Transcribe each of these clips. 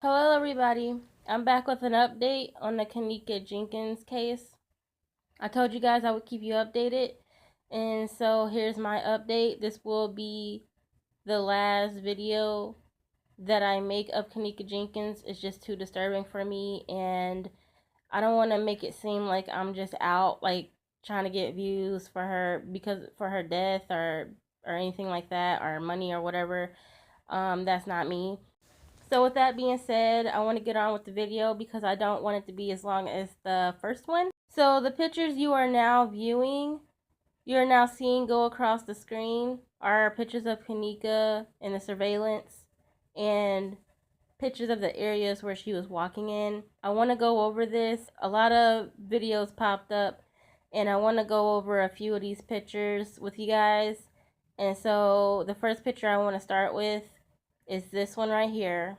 Hello everybody, I'm back with an update on the Kenneka Jenkins case. I told you guys I would keep you updated, and so here's my update. This will be the last video that I make of Kenneka Jenkins. It's just too disturbing for me, and I don't want to make it seem like I'm just out like trying to get views for her because for her death or anything like that, or money or whatever. That's not me. So with that being said, I want to get on with the video because I don't want it to be as long as the first one. So the pictures you are now viewing, you're now seeing go across the screen are pictures of Kenneka in the surveillance and pictures of the areas where she was walking in. I want to go over this. A lot of videos popped up and I want to go over a few of these pictures with you guys. And so the first picture I want to start with is this one right here.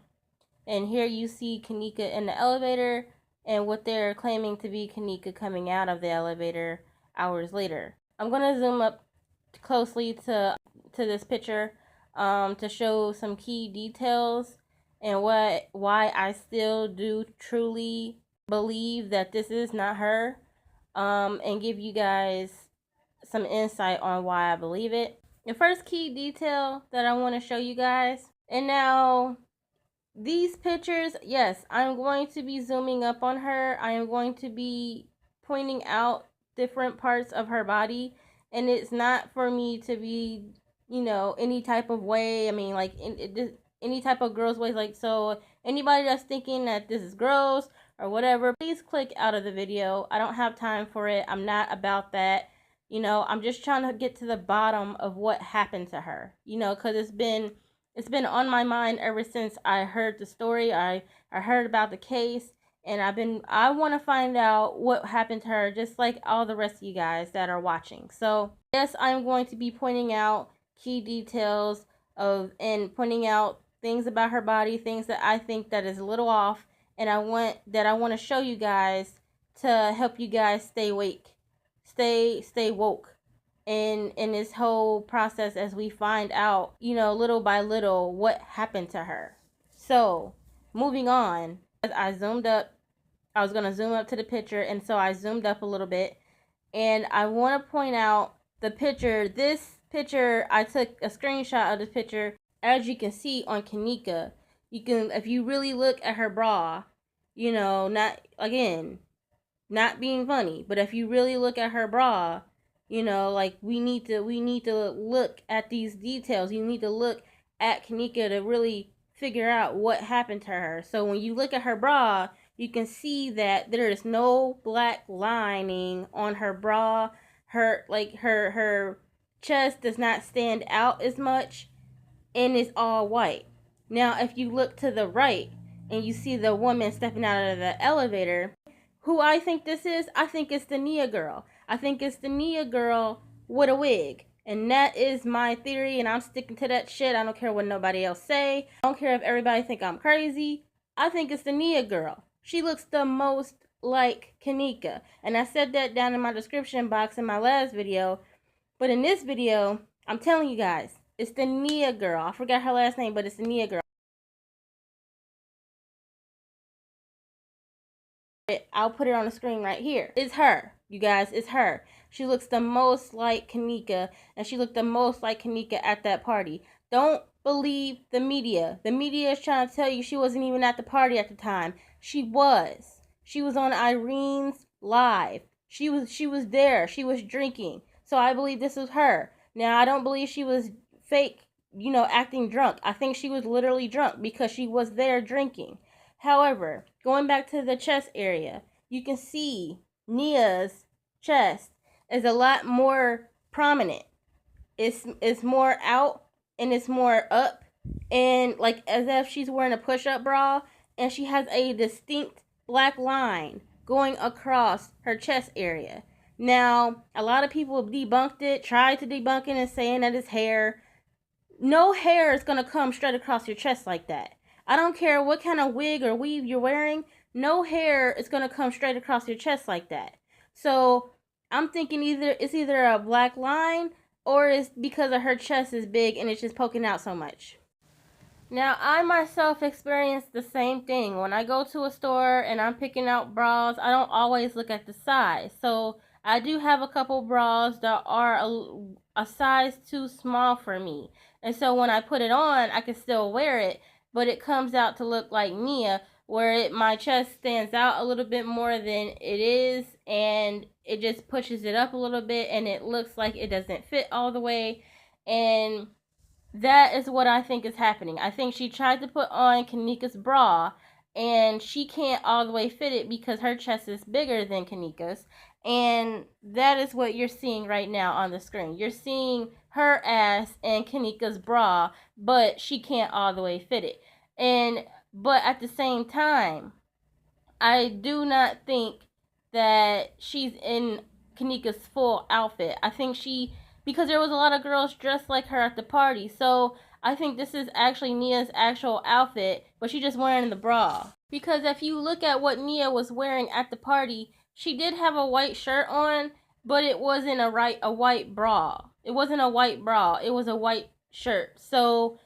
And here you see Kenneka in the elevator and what they're claiming to be Kenneka coming out of the elevator hours later. I'm going to zoom up closely to this picture to show some key details and why I still do truly believe that this is not her, and give you guys some insight on why I believe it. The first key detail that I want to show you guys, and now these pictures, yes, I'm going to be zooming up on her. I am going to be pointing out different parts of her body, and it's not for me to be, any type of way. I mean, like, any type of gross way. Like, so anybody that's thinking that this is gross or whatever, please click out of the video. I don't have time for it. I'm not about that. I'm just trying to get to the bottom of what happened to her, because it's been on my mind ever since I heard the story. I heard about the case, and I want to find out what happened to her, just like all the rest of you guys that are watching. So yes, I'm going to be pointing out key details and pointing out things about her body, things that I think that is a little off, and I want to show you guys to help you guys stay awake, stay woke in this whole process as we find out, little by little what happened to her. So, moving on, as I zoomed up, I was going to zoom up to the picture, and so I zoomed up a little bit, and I want to point out the picture. This picture, I took a screenshot of this picture. As you can see on Kenneka, if you really look at her bra, not, again, not being funny, but if you really look at her bra, like we need to look at these details. You need to look at Kenneka to really figure out what happened to her. So when you look at her bra, you can see that there is no black lining on her bra. Her chest does not stand out as much, and it's all white. Now if you look to the right and you see the woman stepping out of the elevator, who I think this is, I think it's the Nia girl. I think it's the Nia girl with a wig. And that is my theory, and I'm sticking to that shit. I don't care what nobody else say. I don't care if everybody think I'm crazy. I think it's the Nia girl. She looks the most like Kenneka. And I said that down in my description box in my last video. But in this video, I'm telling you guys, it's the Nia girl. I forgot her last name, but it's the Nia girl. I'll put it on the screen right here. It's her, you guys. It's her. She looks the most like Kenneka, and she looked the most like Kenneka at that party. Don't believe the media. The media is trying to tell you she wasn't even at the party at the time. She was. She was on Irene's live. She was there. She was drinking. So I believe this was her. Now I don't believe she was fake, acting drunk. I think she was literally drunk because she was there drinking. However, going back to the chest area, you can see Nia's chest is a lot more prominent. It's more out and it's more up, and like as if she's wearing a push-up bra, and she has a distinct black line going across her chest area. Now, a lot of people debunked it, tried to debunk it and saying that it's hair. No hair is going to come straight across your chest like that. I don't care what kind of wig or weave you're wearing. No hair is going to come straight across your chest like that. So I'm thinking it's either a black line or it's because of her chest is big and it's just poking out so much. Now, I myself experience the same thing. When I go to a store and I'm picking out bras, I don't always look at the size. So, I do have a couple bras that are a size too small for me. And so, when I put it on, I can still wear it, but it comes out to look like Nia, where my chest stands out a little bit more than it is, and it just pushes it up a little bit, and it looks like it doesn't fit all the way. And that is what I think is happening. I think she tried to put on Kenneka's bra and she can't all the way fit it because her chest is bigger than Kenneka's. And that is what you're seeing right now on the screen. You're seeing her ass and Kenneka's bra, but she can't all the way fit it. But at the same time, I do not think that she's in Kenneka's full outfit. I think because there was a lot of girls dressed like her at the party, so I think this is actually Nia's actual outfit, but she's just wearing the bra. Because if you look at what Nia was wearing at the party, she did have a white shirt on, but it wasn't a white bra. It wasn't a white bra. It was a white shirt. So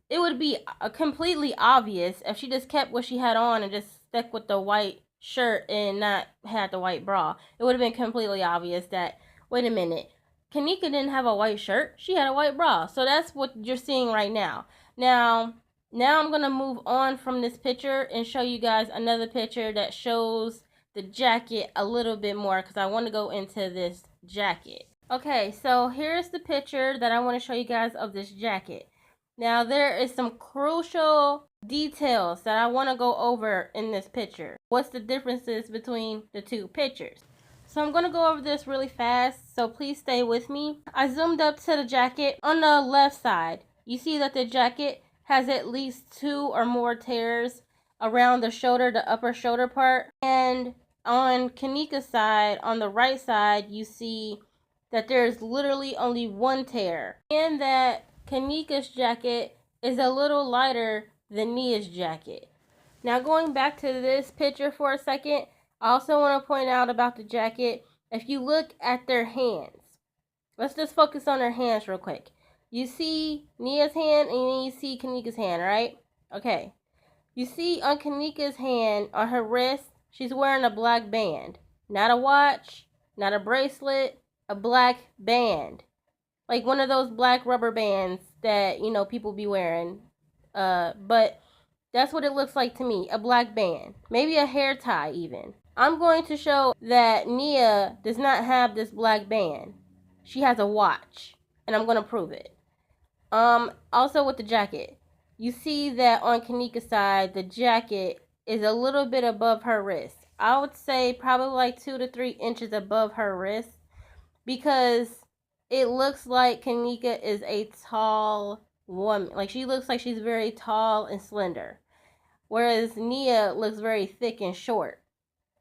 it would be completely obvious if she just kept what she had on and just stuck with the white shirt and not had the white bra. It would have been completely obvious that, wait a minute, Kenneka didn't have a white shirt. She had a white bra. So that's what you're seeing right now. Now I'm going to move on from this picture and show you guys another picture that shows the jacket a little bit more because I want to go into this jacket. Okay, so here's the picture that I want to show you guys of this jacket. Now, there is some crucial details that I want to go over in this picture. What's the differences between the two pictures? So I'm going to go over this really fast, so please stay with me. I zoomed up to the jacket. On the left side, you see that the jacket has at least 2 or more tears around the shoulder, the upper shoulder part. And on Kenneka's side, on the right side, you see that there's literally only 1 tear. And that Kenneka's jacket is a little lighter than Nia's jacket. Now going back to this picture for a second, I also want to point out about the jacket. If you look at their hands, let's just focus on their hands real quick. You see Nia's hand and then you see Kenneka's hand, right? Okay. You see on Kenneka's hand, on her wrist, she's wearing a black band. Not a watch, not a bracelet, a black band. Like one of those black rubber bands that, people be wearing. But that's what it looks like to me. A black band. Maybe a hair tie even. I'm going to show that Nia does not have this black band. She has a watch. And I'm going to prove it. Also with the jacket. You see that on Kenneka's side, the jacket is a little bit above her wrist. I would say probably like 2 to 3 inches above her wrist. Because it looks like Kenneka is a tall woman. Like, she looks like she's very tall and slender. Whereas Nia looks very thick and short.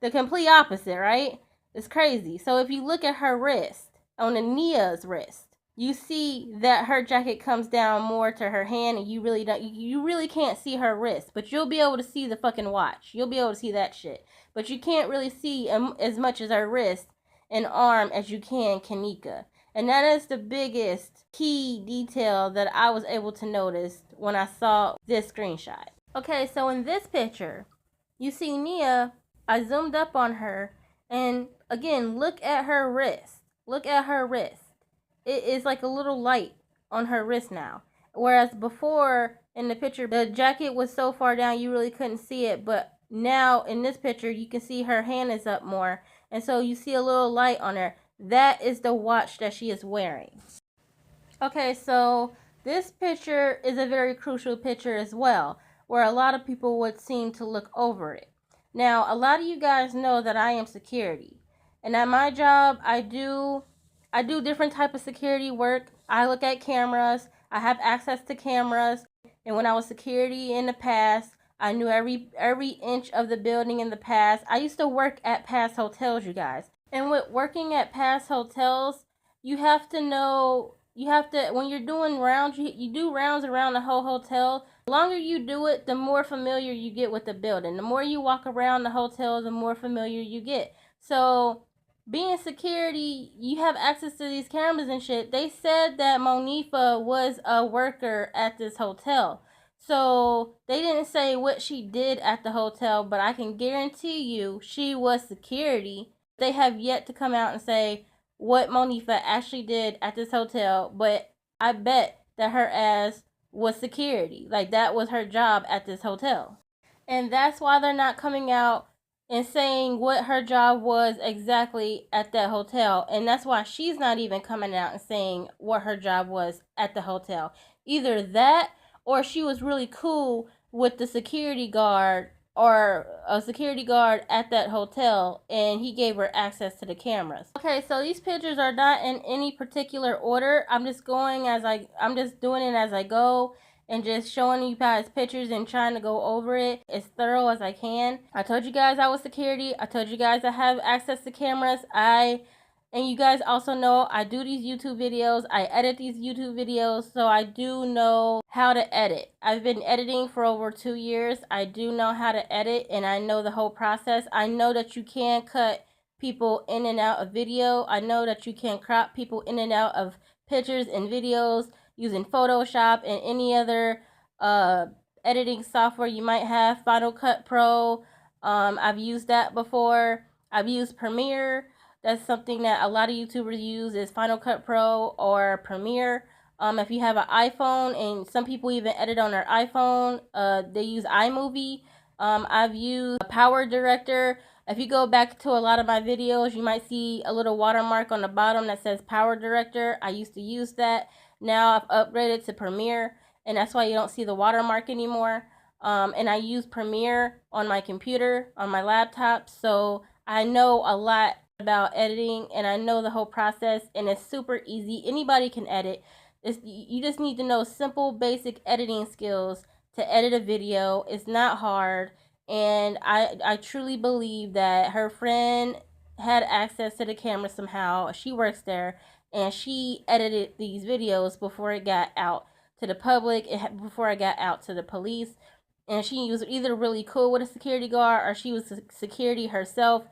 The complete opposite, right? It's crazy. So if you look at her wrist, on Nia's wrist, you see that her jacket comes down more to her hand, and you really can't see her wrist, but you'll be able to see the fucking watch. You'll be able to see that shit. But you can't really see as much as her wrist and arm as you can Kenneka. And that is the biggest key detail that I was able to notice when I saw this screenshot. Okay, so in this picture, you see Nia. I zoomed up on her, and again, look at her wrist. Look at her wrist. It is like a little light on her wrist now. Whereas before, in the picture, the jacket was so far down you really couldn't see it. But now, in this picture, you can see her hand is up more. And so you see a little light on her. That is the watch that she is wearing. Okay, so this picture is a very crucial picture as well, where a lot of people would seem to look over it. Now, a lot of you guys know that I am security. And at my job, I do different type of security work. I look at cameras. I have access to cameras. And when I was security in the past, I knew every inch of the building in the past. I used to work at past hotels, you guys. And with working at past hotels, you have to know, when you're doing rounds, you do rounds around the whole hotel. The longer you do it, the more familiar you get with the building. The more you walk around the hotel, the more familiar you get. So, being security, you have access to these cameras and shit. They said that Monifa was a worker at this hotel. So they didn't say what she did at the hotel, but I can guarantee you she was security. They have yet to come out and say what Monifa actually did at this hotel, but I bet that her ass was security. Like, that was her job at this hotel. And that's why they're not coming out and saying what her job was exactly at that hotel. And that's why she's not even coming out and saying what her job was at the hotel. Either that, or she was really cool with the security guard, or a security guard at that hotel, and he gave her access to the cameras. Okay, so these pictures are not in any particular order. I'm just doing it as I go, and just showing you guys pictures and trying to go over it as thorough as I can. I told you guys I was security. I told you guys I have access to cameras. And you guys also know I do these YouTube videos. I edit these YouTube videos, so I do know how to edit. I've been editing for over 2 years. I do know how to edit, and I know the whole process. I know that you can cut people in and out of video. I know that you can crop people in and out of pictures and videos using Photoshop and any other editing software you might have. Final Cut Pro, I've used that before. I've used Premiere. That's something that a lot of YouTubers use, is Final Cut Pro or Premiere. If you have an iPhone, and some people even edit on their iPhone, they use iMovie. I've used Power Director. If you go back to a lot of my videos, you might see a little watermark on the bottom that says Power Director. I used to use that. Now I've upgraded to Premiere, and that's why you don't see the watermark anymore. And I use Premiere on my computer, on my laptop, so I know a lot about editing, and I know the whole process, and it's super easy. Anybody can edit. You just need to know simple, basic editing skills to edit a video. It's not hard, and I truly believe that her friend had access to the camera somehow. She works there, and she edited these videos before it got out to the public, before it got out to the police. And she was either really cool with a security guard, or she was security herself.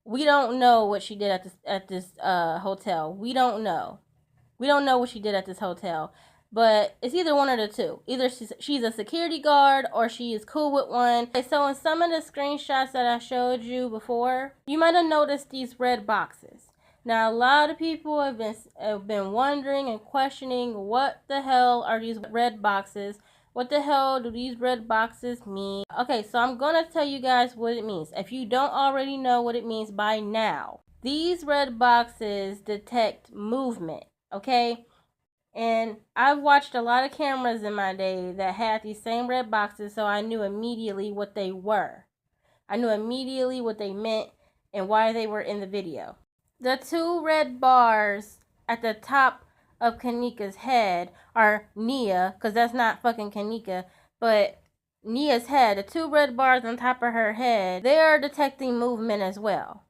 We don't know what she did at this hotel. We don't know. We don't know what she did at this hotel. But it's either one of the two. Either she's a security guard, or she is cool with one. Okay, so in some of the screenshots that I showed you before, you might have noticed these red boxes. Now, a lot of people have been wondering and questioning, what the hell are these red boxes? What the hell do these red boxes mean? Okay, so I'm going to tell you guys what it means. If you don't already know what it means by now, these red boxes detect movement, okay? And I've watched a lot of cameras in my day that had these same red boxes, so I knew immediately what they were. I knew immediately what they meant and why they were in the video. The two red bars at the top of Kenneka's head, are Nia, because that's not fucking Kenneka, but Nia's head, the two red bars on top of her head, they are detecting movement as well.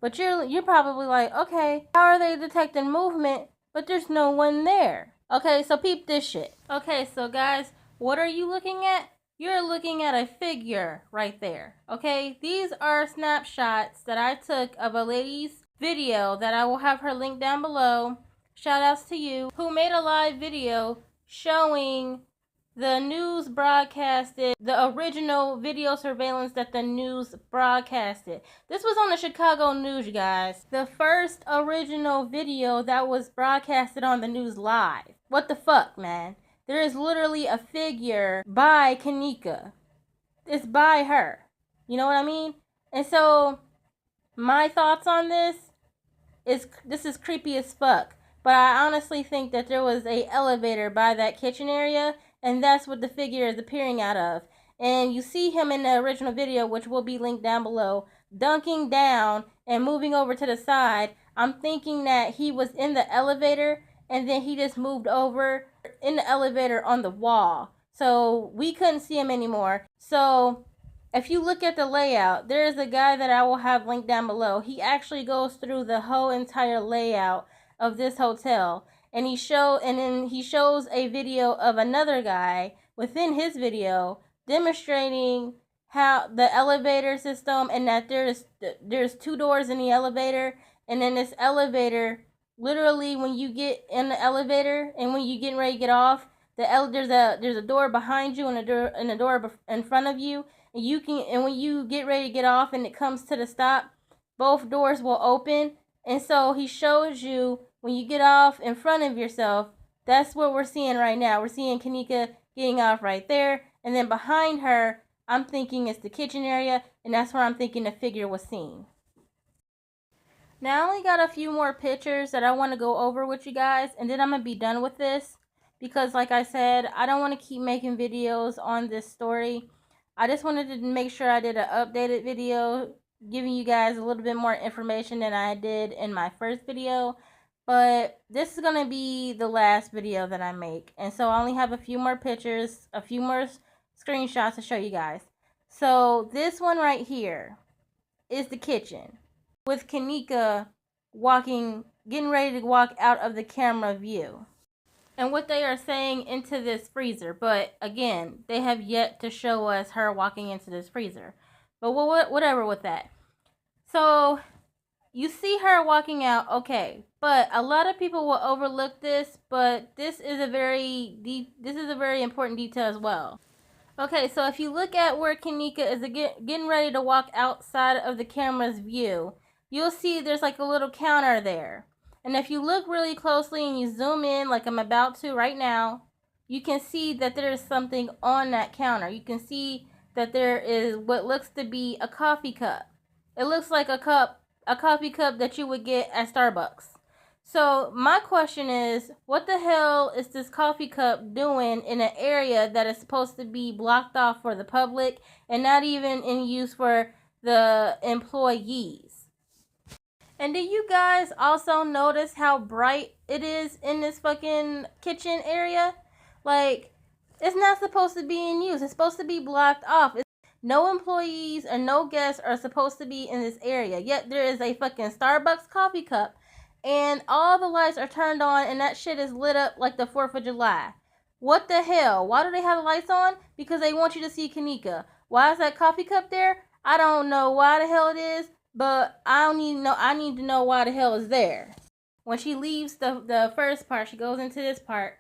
But you're probably like, okay, how are they detecting movement, but there's no one there? Okay, so peep this shit. Okay, so guys, what are you looking at? You're looking at a figure right there, okay? These are snapshots that I took of a lady's video that I will have her link down below. Shout outs to you, who made a live video showing the news broadcasted, the original video surveillance that the news broadcasted. This was on the Chicago news, you guys. The first original video that was broadcasted on the news live. What the fuck, man? There is literally a figure by Kenneka. It's by her. You know what I mean? And so, my thoughts on this is creepy as fuck. But I honestly think that there was a elevator by that kitchen area, and that's what the figure is appearing out of. And you see him in the original video, which will be linked down below, dunking down and moving over to the side. I'm thinking that he was in the elevator, and then he just moved over in the elevator on the wall. So we couldn't see him anymore. So if you look at the layout, there's a guy that I will have linked down below. He actually goes through the whole entire layout of this hotel, and he shows a video of another guy within his video demonstrating how the elevator system, and that there's two doors in the elevator, and then this elevator, literally when you get in the elevator and when you're getting ready to get off, there's a door behind you and a door in front of you, and when you get ready to get off and it comes to the stop, both doors will open. And so he shows you when you get off in front of yourself. That's what we're seeing right now. We're seeing Kenneka getting off right there, and then behind her, I'm thinking it's the kitchen area, and that's where I'm thinking the figure was seen. Now I only got a few more pictures that I want to go over with you guys, and then I'm going to be done with this. Because like I said, I don't want to keep making videos on this story. I just wanted to make sure I did an updated video, giving you guys a little bit more information than I did in my first video. But this is going to be the last video that I make. And so I only have a few more pictures, a few more screenshots to show you guys. So this one right here is the kitchen, with Kenneka getting ready to walk out of the camera view. And what they are saying into this freezer. But again, they have yet to show us her walking into this freezer. But whatever with that. So you see her walking out, okay. But a lot of people will overlook this, but this is a very important detail as well. Okay, so if you look at where Kenneka is getting ready to walk outside of the camera's view, you'll see there's like a little counter there. And if you look really closely and you zoom in like I'm about to right now, you can see that there is something on that counter. You can see that there is what looks to be a coffee cup. It looks like a coffee cup that you would get at Starbucks. So my question is, what the hell is this coffee cup doing in an area that is supposed to be blocked off for the public and not even in use for the employees? And do you guys also notice how bright it is in this fucking kitchen area? Like, it's not supposed to be in use. It's supposed to be blocked off. No employees or no guests are supposed to be in this area. Yet there is a fucking Starbucks coffee cup, and all the lights are turned on, and that shit is lit up like the 4th of July. What the hell? Why do they have the lights on? Because they want you to see Kenneka. Why is that coffee cup there? I don't know why the hell it is. But I need to know why the hell is there. When she leaves the first part, she goes into this part.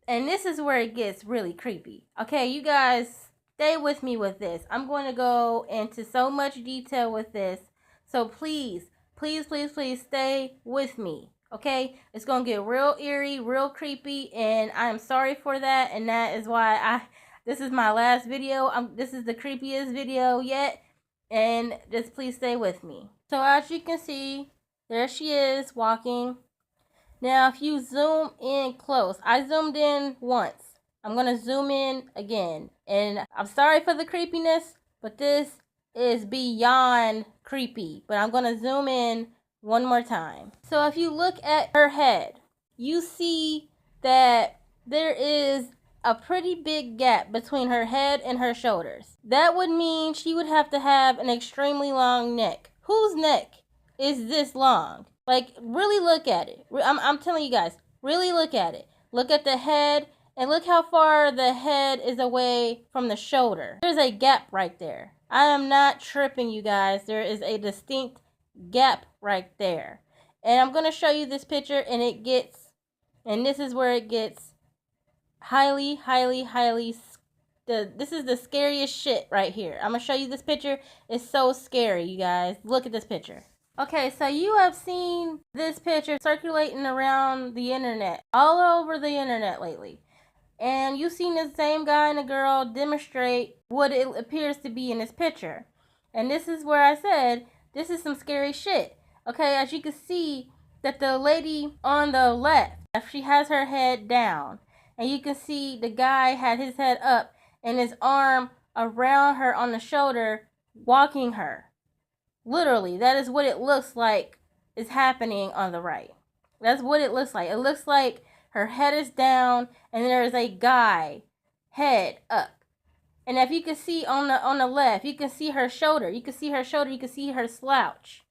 And this is where it gets really creepy. Okay, you guys, stay with me with this. I'm going to go into so much detail with this. So please, please, please, please stay with me. Okay? It's going to get real eerie, real creepy. And I'm sorry for that. And that is why this is my last video. This is the creepiest video yet. And just please stay with me. So as you can see, there she is walking. Now if you zoom in close, I zoomed in once. I'm going to zoom in again. And I'm sorry for the creepiness, but this is beyond creepy. But I'm going to zoom in one more time. So if you look at her head, you see that there is a pretty big gap between her head and her shoulders. That would mean she would have to have an extremely long neck. Whose neck is this long? Like, really look at it. I'm telling you guys, really look at it. Look at the head, and look how far the head is away from the shoulder. There's a gap right there. I am not tripping, you guys. There is a distinct gap right there. And I'm going to show you this picture, and this is where it gets highly, this is the scariest shit right here. I'm gonna show you this picture. It's so scary, you guys. Look at this picture. Okay, so you have seen this picture circulating around the internet, all over the internet lately. And you've seen the same guy and a girl demonstrate what it appears to be in this picture. And this is where I said, this is some scary shit. Okay, as you can see that the lady on the left, she has her head down. And you can see the guy had his head up and his arm around her on the shoulder, walking her. Literally, that is what it looks like is happening on the right. That's what it looks like. It looks like her head is down and there is a guy head up. And if you can see on the left, you can see her shoulder. You can see her shoulder. You can see her slouch.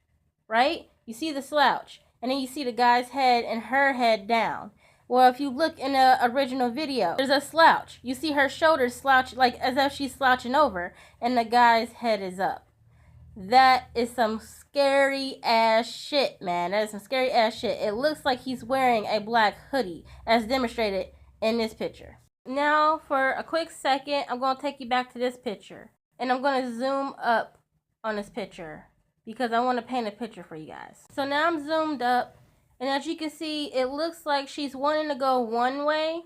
Right? You see the slouch. And then you see the guy's head and her head down. Well, if you look in the original video, there's a slouch. You see her shoulders slouch like as if she's slouching over, and the guy's head is up. That is some scary ass shit, man. That is some scary ass shit. It looks like he's wearing a black hoodie, as demonstrated in this picture. now for a quick second, I'm going to take you back to this picture. And I'm going to zoom up on this picture because I want to paint a picture for you guys. So now I'm zoomed up, and as you can see, it looks like she's wanting to go one way,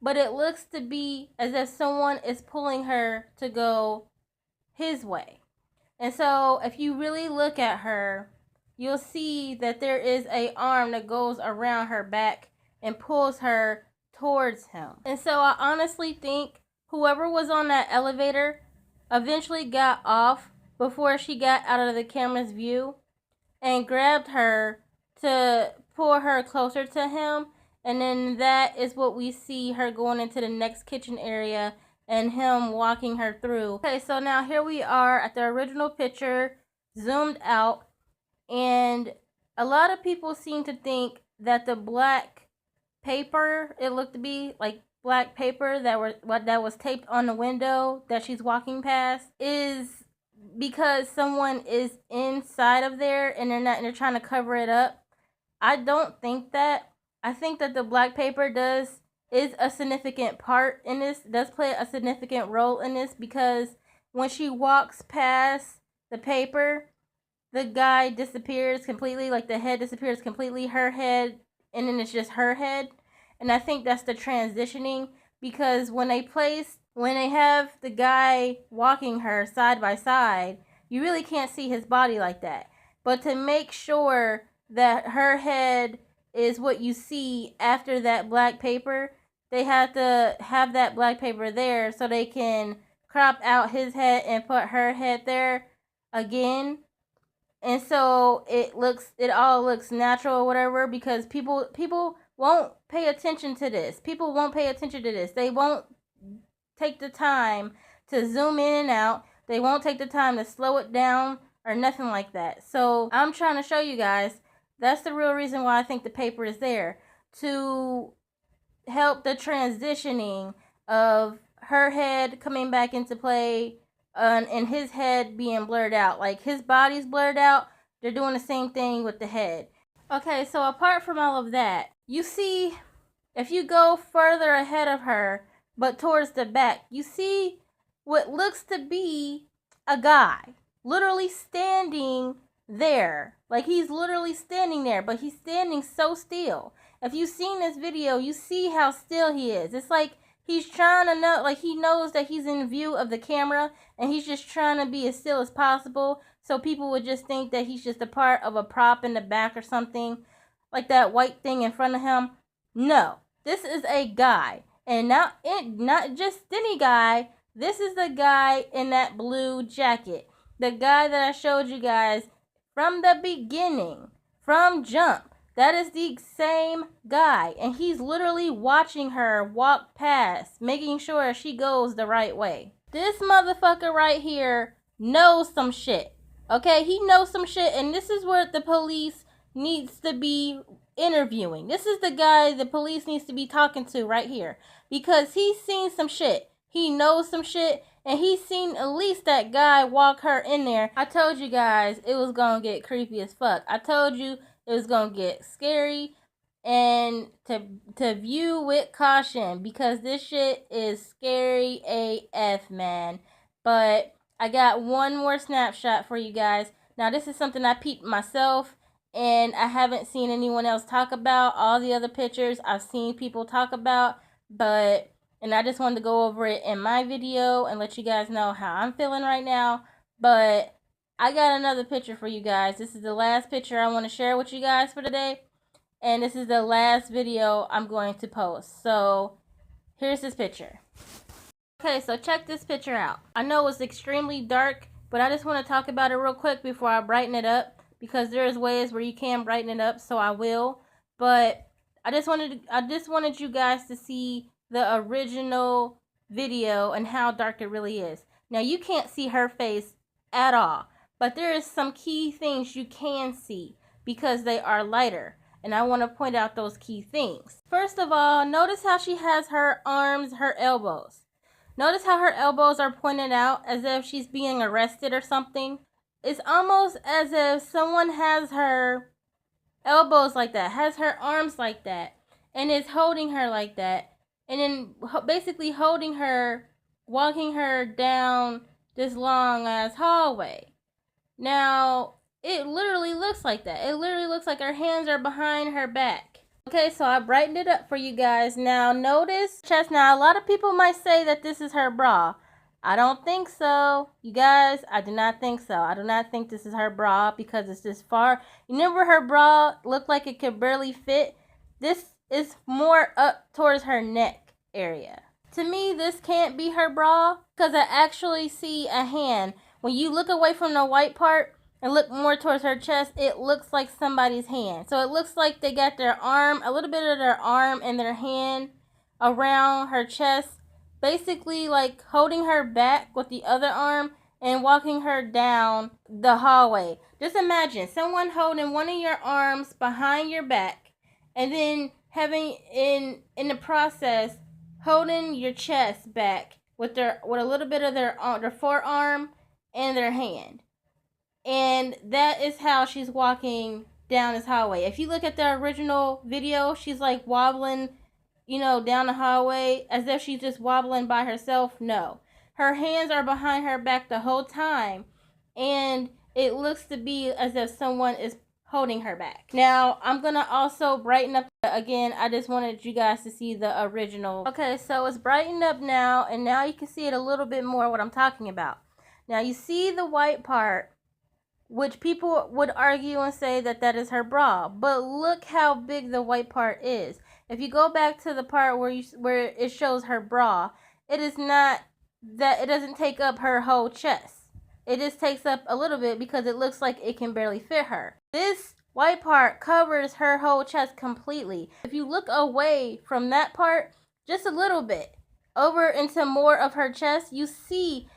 but it looks to be as if someone is pulling her to go his way. And so if you really look at her, you'll see that there is an arm that goes around her back and pulls her towards him. And so I honestly think whoever was on that elevator eventually got off before she got out of the camera's view and grabbed her to pull her closer to him. And then that is what we see her going into the next kitchen area and him walking her through. Okay, so now here we are at the original picture, zoomed out, and a lot of people seem to think that the black paper, it looked to be like black paper that was taped on the window that she's walking past, is because someone is inside of there and they're trying to cover it up. I don't think that. I think that the black paper is a significant part in this, does play a significant role in this, because when she walks past the paper, the guy disappears completely, like the head disappears completely, her head, and then it's just her head. And I think that's the transitioning, because when they have the guy walking her side by side, you really can't see his body like that. But to make sure that her head is what you see after that black paper, they have to have that black paper there so they can crop out his head and put her head there again. And so it all looks natural or whatever, because people won't pay attention to this. People won't pay attention to this. They won't take the time to zoom in and out. They won't take the time to slow it down or nothing like that. So I'm trying to show you guys, that's the real reason why I think the paper is there, to help the transitioning of her head coming back into play, and his head being blurred out. Like his body's blurred out, they're doing the same thing with the head. Okay, so apart from all of that, you see, if you go further ahead of her, but towards the back, you see what looks to be a guy literally standing there. Like he's literally standing there, but he's standing so still. If you've seen this video, you see how still he is. It's like he's trying to know, like he knows that he's in view of the camera, and he's just trying to be as still as possible, so people would just think that he's just a part of a prop in the back or something, like that white thing in front of him. No, this is a guy, and not just any guy. This is the guy in that blue jacket, the guy that I showed you guys from the beginning, from jump. That is the same guy, and he's literally watching her walk past, making sure she goes the right way. This motherfucker right here knows some shit. Okay, he knows some shit, and this is where the police needs to be interviewing. This is the guy the police needs to be talking to right here, because he's seen some shit. He knows some shit, and he's seen at least that guy walk her in there. I told you guys it was gonna get creepy as fuck. I told you it was gonna get scary, and to view with caution, because this shit is scary AF, man. But I got one more snapshot for you guys. Now this is something I peeped myself, and I haven't seen anyone else talk about. All the other pictures I've seen people talk about, and I just wanted to go over it in my video and let you guys know how I'm feeling right now. But I got another picture for you guys. This is the last picture I want to share with you guys for today, and this is the last video I'm going to post. So here's this picture. Okay, so check this picture out. I know it's extremely dark, but I just want to talk about it real quick before I brighten it up, because there's ways where you can brighten it up, so I will. But I just wanted you guys to see the original video and how dark it really is. Now you can't see her face at all, but there is some key things you can see because they are lighter, and I want to point out those key things. First of all, notice how she has her arms, her elbows. Notice how her elbows are pointed out as if she's being arrested or something. It's almost as if someone has her elbows like that, has her arms like that, and is holding her like that. and then basically holding her, walking her down this long ass hallway. Now, it literally looks like that. It literally looks like her hands are behind her back. Okay, so I brightened it up for you guys. Now, notice chest. Now, a lot of people might say that this is her bra. I don't think so. You guys, I do not think so. I do not think this is her bra because it's this far. You remember her bra looked like it could barely fit? This is more up towards her neck area. To me, this can't be her bra because I actually see a hand. When you look away from the white part and look more towards her chest, it looks like somebody's hand. So it looks like they got their arm, a little bit of their arm and their hand around her chest, basically like holding her back with the other arm and walking her down the hallway. Just imagine someone holding one of your arms behind your back and then having in the process holding your chest back with a little bit of their forearm and their hand. And that is how she's walking down this hallway. If you look at the original video, she's like wobbling, down the hallway as if she's just wobbling by herself. No. Her hands are behind her back the whole time. And it looks to be as if someone is holding her back. Now, I'm going to also brighten up again. I just wanted you guys to see the original. Okay, so it's brightened up now. And now you can see it a little bit more what I'm talking about. Now, you see the white part, which people would argue and say that that is her bra. But look how big the white part is. If you go back to the part where it shows her bra, it is not that, it doesn't take up her whole chest. It just takes up a little bit because it looks like it can barely fit her. This white part covers her whole chest completely. If you look away from that part just a little bit over into more of her chest, you see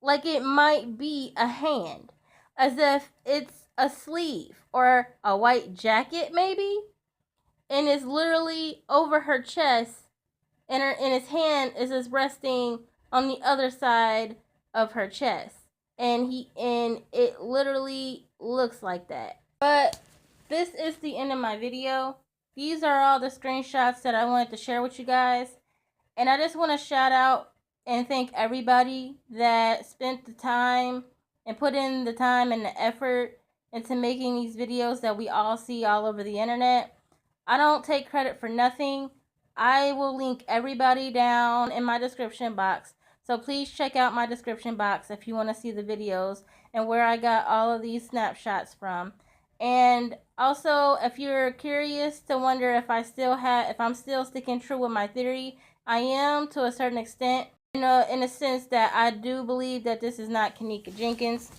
like it might be a hand, as if it's a sleeve or a white jacket maybe, and it's literally over her chest, and his hand is just resting on the other side of her chest, and it literally looks like that. But this is the end of my video. These are all the screenshots that I wanted to share with you guys, and I just want to shout out and thank everybody that spent the time and put in the time and the effort into making these videos that we all see all over the internet. I don't take credit for nothing. I will link everybody down in my description box. So please check out my description box if you want to see the videos and where I got all of these snapshots from. And also, if you're curious to wonder if I'm still sticking true with my theory, I am to a certain extent. In a sense that I do believe that this is not Kenneka Jenkins,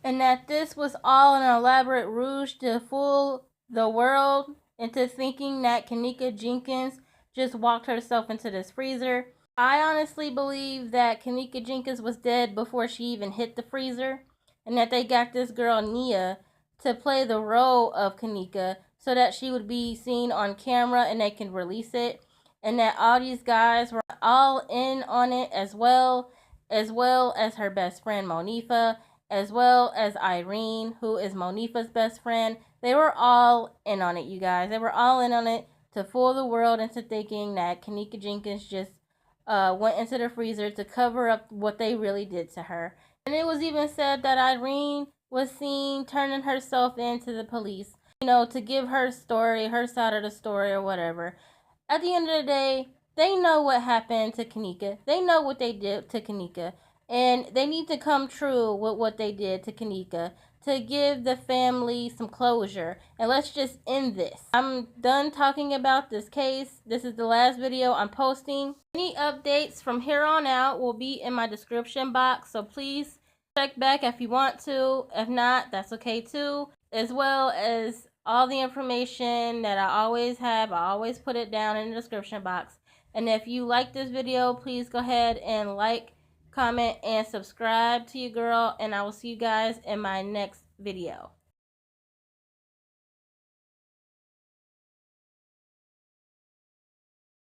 and that this was all an elaborate ruse to fool the world into thinking that Kenneka Jenkins just walked herself into this freezer. I honestly believe that Kenneka Jenkins was dead before she even hit the freezer, and that they got this girl Nia to play the role of Kenneka so that she would be seen on camera and they can release it. And that all these guys were all in on it, as well as her best friend Monifa, as well as Irene, who is Monifa's best friend. They were all in on it, you guys. They were all in on it to fool the world into thinking that Kenneka Jenkins just went into the freezer to cover up what they really did to her. And it was even said that Irene was seen turning herself in to the police, to give her story, her side of the story or whatever. At the end of the day, they know what happened to Kenneka. They know what they did to Kenneka. And they need to come true with what they did to Kenneka to give the family some closure. And let's just end this. I'm done talking about this case. This is the last video I'm posting. Any updates from here on out will be in my description box. So please check back if you want to. If not, that's okay too. As well as all the information that I always have, I always put it down in the description box. And if you like this video, please go ahead and like, comment, and subscribe to your girl. And I will see you guys in my next video.